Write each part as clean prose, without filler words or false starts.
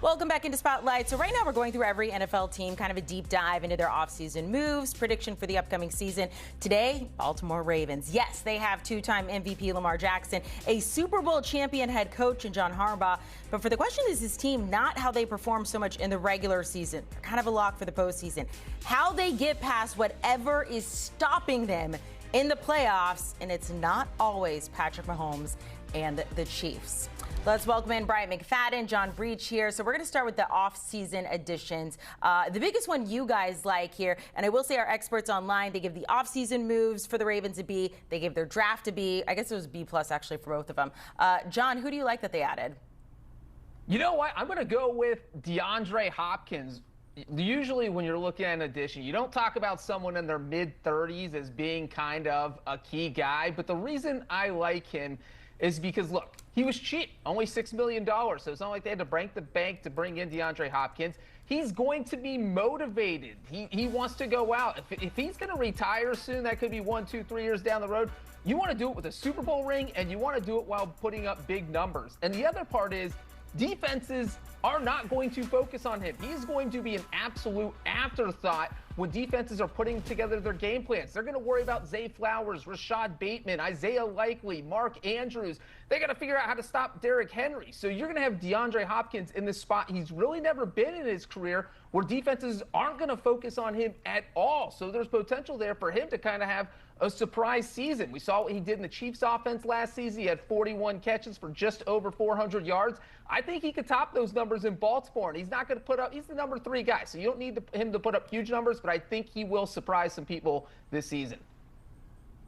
Welcome back into Spotlight. So right now we're going through every NFL team, kind of a deep dive into their offseason moves, prediction for the upcoming season. Today, Baltimore Ravens. Yes, they have two-time MVP Lamar Jackson, a Super Bowl champion head coach in John Harbaugh. But for the question is his team, not how they perform so much in the regular season. They're kind of a lock for the postseason. How they get past whatever is stopping them in the playoffs, and it's not always Patrick Mahomes and the Chiefs. Let's welcome in Bryant McFadden, John Breech here. So we're going to start with the off-season additions. The biggest one you guys like here, and I will say our experts online, they give the off-season moves for the Ravens a B. They gave their draft a B. I guess it was B+ actually for both of them. John, who do you like that they added? You know what? I'm going to go with DeAndre Hopkins. Usually when you're looking at an addition, you don't talk about someone in their mid-30s as being kind of a key guy. But the reason I like him is because, look, he was cheap, only $6 million. So it's not like they had to break the bank to bring in DeAndre Hopkins. He's going to be motivated. He wants to go out. If he's going to retire soon, that could be 1, 2, 3 years down the road. You want to do it with a Super Bowl ring, and you want to do it while putting up big numbers. And the other part is defenses are not going to focus on him. He's going to be an absolute afterthought when defenses are putting together their game plans. They're going to worry about Zay Flowers, Rashad Bateman, Isaiah Likely, Mark Andrews. They got to figure out how to stop Derrick Henry. So you're going to have DeAndre Hopkins in this spot he's really never been in his career, where defenses aren't going to focus on him at all. So there's potential there for him to kind of have a surprise season. We saw what he did in the Chiefs offense last season. He had 41 catches for just over 400 yards. I think he could top those numbers in Baltimore, and he's not going to put up, he's the number 3 guy, so you don't need him to put up huge numbers, but I think he will surprise some people this season.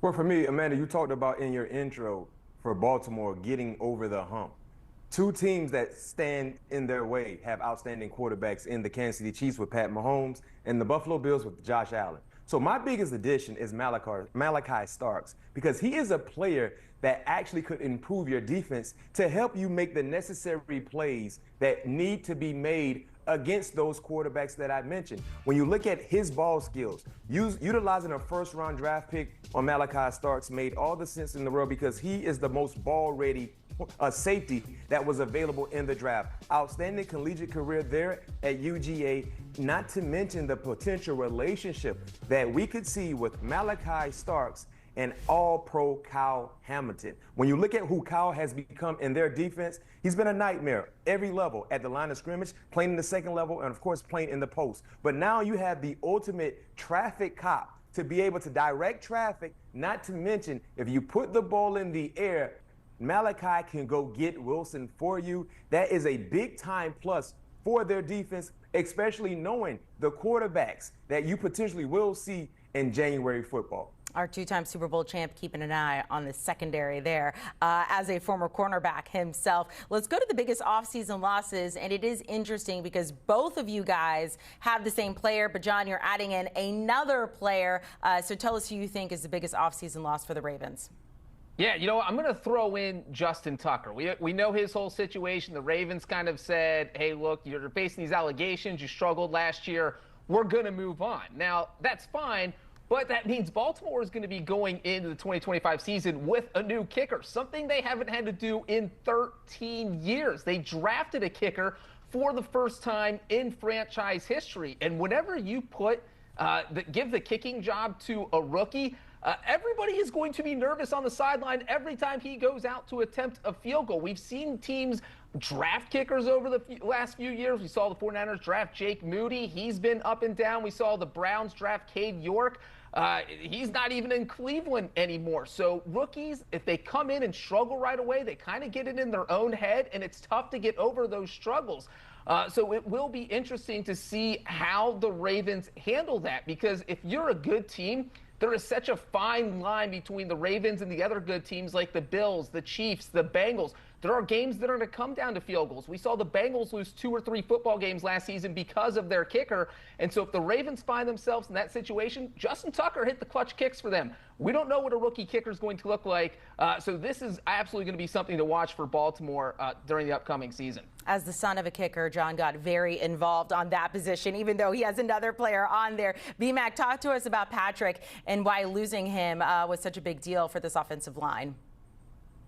Well, for me, Amanda, you talked about in your intro for Baltimore getting over the hump. Two teams that stand in their way have outstanding quarterbacks in the Kansas City Chiefs with Pat Mahomes and the Buffalo Bills with Josh Allen. So my biggest addition is Malachi Starks, because he is a player that actually could improve your defense to help you make the necessary plays that need to be made against those quarterbacks that I mentioned. When you look at his ball skills, utilizing a first-round draft pick on Malachi Starks made all the sense in the world, because he is the most ball-ready safety that was available in the draft. Outstanding collegiate career there at UGA, not to mention the potential relationship that we could see with Malachi Starks and All-Pro Kyle Hamilton. When you look at who Kyle has become in their defense, he's been a nightmare every level, at the line of scrimmage, playing in the second level, and of course playing in the post. But now you have the ultimate traffic cop to be able to direct traffic, not to mention if you put the ball in the air, Malachi can go get Wilson for you. That is a big-time plus for their defense, especially knowing the quarterbacks that you potentially will see in January football. Our two-time Super Bowl champ keeping an eye on the secondary there as a former cornerback himself. Let's go to the biggest offseason losses, and it is interesting because both of you guys have the same player, but John, you're adding in another player. So tell us who you think is the biggest offseason loss for the Ravens. Yeah, you know what? I'm going to throw in Justin Tucker. We know his whole situation. The Ravens kind of said, hey, look, you're facing these allegations. You struggled last year. We're going to move on. Now, that's fine, but that means Baltimore is going to be going into the 2025 season with a new kicker, something they haven't had to do in 13 years. They drafted a kicker for the first time in franchise history. And whenever you give the kicking job to a rookie, everybody is going to be nervous on the sideline every time he goes out to attempt a field goal. We've seen teams draft kickers over the last few years. We saw the 49ers draft Jake Moody. He's been up and down. We saw the Browns draft Cade York. He's not even in Cleveland anymore. So rookies, if they come in and struggle right away, they kind of get it in their own head, and it's tough to get over those struggles. So it will be interesting to see how the Ravens handle that, because if you're a good team, there is such a fine line between the Ravens and the other good teams like the Bills, the Chiefs, the Bengals. There are games that are going to come down to field goals. We saw the Bengals lose 2 or 3 football games last season because of their kicker. And so if the Ravens find themselves in that situation, Justin Tucker hit the clutch kicks for them. We don't know what a rookie kicker is going to look like. So this is absolutely going to be something to watch for Baltimore during the upcoming season. As the son of a kicker, John got very involved on that position, even though he has another player on there. B-Mac, talk to us about Patrick and why losing him was such a big deal for this offensive line.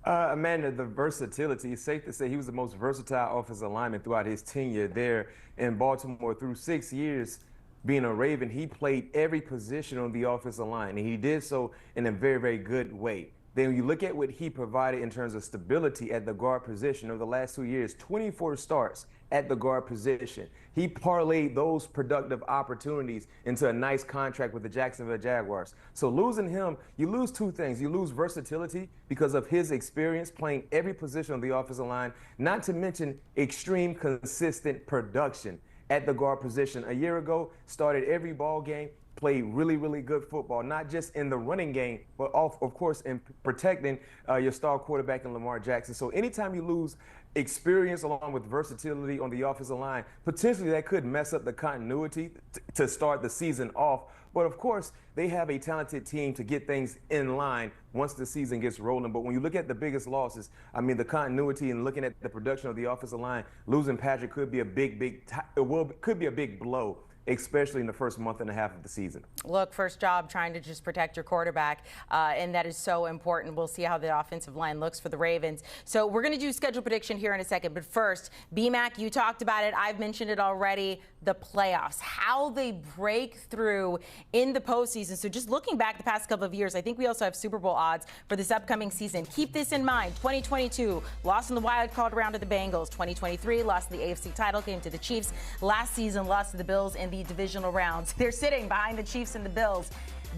Amanda, the versatility, it's safe to say he was the most versatile offensive lineman throughout his tenure there in Baltimore. Through 6 years being a Raven, he played every position on the offensive line, and he did so in a very, very good way. Then when you look at what he provided in terms of stability at the guard position over the last 2 years, 24 starts at the guard position. He parlayed those productive opportunities into a nice contract with the Jacksonville Jaguars. So losing him, you lose two things. You lose versatility because of his experience playing every position on the offensive line, not to mention extreme consistent production at the guard position. A year ago, started every ball game, played really, really good football, not just in the running game, but of course in protecting your star quarterback in Lamar Jackson. So anytime you lose experience along with versatility on the offensive line, potentially that could mess up the continuity to start the season off. But of course, they have a talented team to get things in line once the season gets rolling. But when you look at the biggest losses, I mean, the continuity and looking at the production of the offensive line, losing Patrick could be a could be a big blow, especially in the first month and a half of the season. Look, first job trying to just protect your quarterback, and that is so important. We'll see how the offensive line looks for the Ravens. So we're going to do schedule prediction here in a second. But first, BMAC, you talked about it. I've mentioned it already, the playoffs, how they break through in the postseason. So just looking back the past couple of years, I think we also have Super Bowl odds for this upcoming season. Keep this in mind. 2022, lost in the wild card round to the Bengals. 2023, lost in the AFC title game to the Chiefs. Last season, lost to the Bills in the divisional rounds. They're sitting behind the Chiefs and the Bills.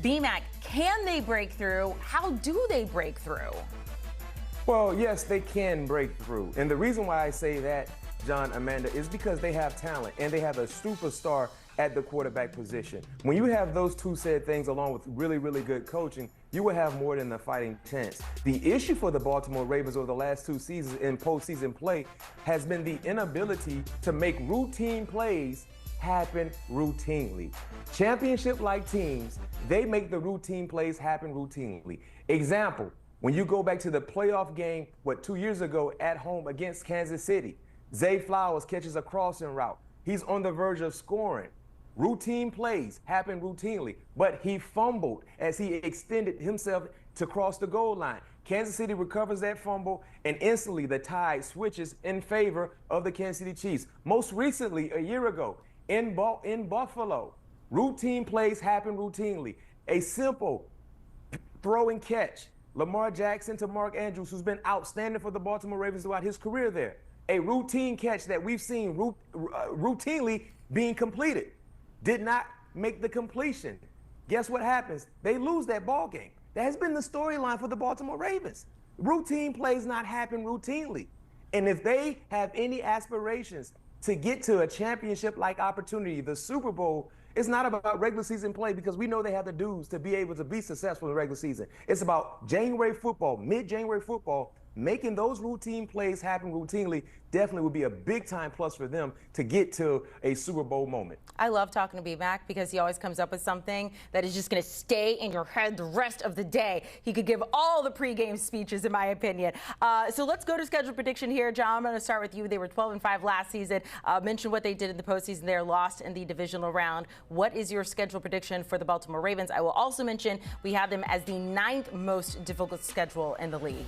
BMAC, can they break through? How do they break through? Well, yes, they can break through. And the reason why I say that, John, Amanda, is because they have talent and they have a superstar at the quarterback position. When you have those two said things along with really, really good coaching, you will have more than a fighting chance. The issue for the Baltimore Ravens over the last 2 seasons in postseason play has been the inability to make routine plays happen routinely. Championship-like teams, they make the routine plays happen routinely. Example, when you go back to the playoff game, 2 years ago at home against Kansas City, Zay Flowers catches a crossing route. He's on the verge of scoring. Routine plays happen routinely, but he fumbled as he extended himself to cross the goal line. Kansas City recovers that fumble, and instantly the tide switches in favor of the Kansas City Chiefs. Most recently, a year ago, in Buffalo, routine plays happen routinely. A simple throw and catch. Lamar Jackson to Mark Andrews, who's been outstanding for the Baltimore Ravens throughout his career there. A routine catch that we've seen routinely being completed. Did not make the completion. Guess what happens? They lose that ball game. That has been the storyline for the Baltimore Ravens. Routine plays not happen routinely. And if they have any aspirations to get to a championship-like opportunity, the Super Bowl, it's not about regular season play because we know they have the dudes to be able to be successful in the regular season. It's about January football, mid-January football. Making those routine plays happen routinely definitely would be a big-time plus for them to get to a Super Bowl moment. I love talking to B-Mac because he always comes up with something that is just going to stay in your head the rest of the day. He could give all the pregame speeches, in my opinion. So let's go to schedule prediction here. John, I'm going to start with you. They were 12-5 last season. Mention what they did in the postseason. They're lost in the divisional round. What is your schedule prediction for the Baltimore Ravens? I will also mention we have them as the 9th most difficult schedule in the league.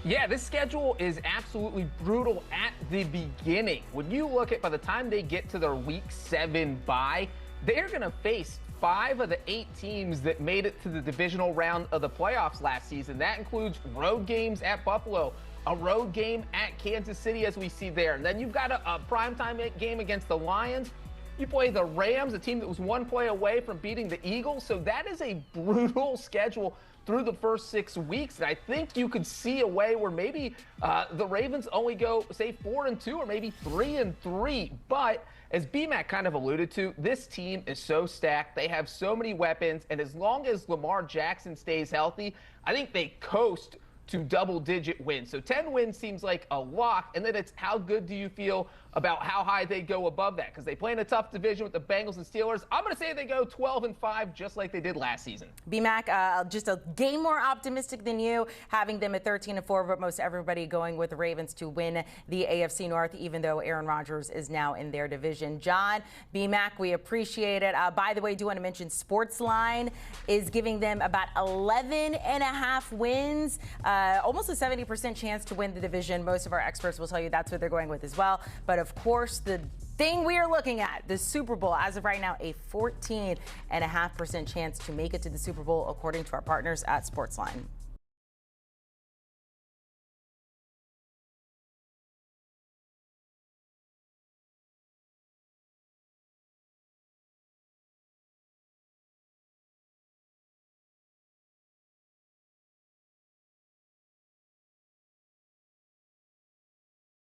Yeah, this schedule is absolutely brutal at the beginning. When you look at by the time they get to their Week 7 bye, they're going to face 5 of the 8 teams that made it to the divisional round of the playoffs last season. That includes road games at Buffalo, a road game at Kansas City, as we see there. And then you've got a primetime game against the Lions. You play the Rams, a team that was 1 play away from beating the Eagles. So that is a brutal schedule through the first 6 weeks. And I think you could see a way where maybe the Ravens only go, say, 4-2 or maybe 3-3. But as BMAC kind of alluded to, this team is so stacked. They have so many weapons. And as long as Lamar Jackson stays healthy, I think they coast to double-digit wins. So 10 wins seems like a lock. And then it's how good do you feel about how high they go above that? Because they play in a tough division with the Bengals and Steelers. I'm going to say they go 12-5, just like they did last season. BMAC, just a game more optimistic than you, having them at 13-4, but most everybody going with the Ravens to win the AFC North, even though Aaron Rodgers is now in their division. John, BMAC, we appreciate it. By the way, I do want to mention Sportsline is giving them about 11.5 wins. Almost a 70% chance to win the division. Most of our experts will tell you that's what they're going with as well. But of course, the thing we are looking at, the Super Bowl, as of right now, a 14.5% chance to make it to the Super Bowl, according to our partners at Sportsline.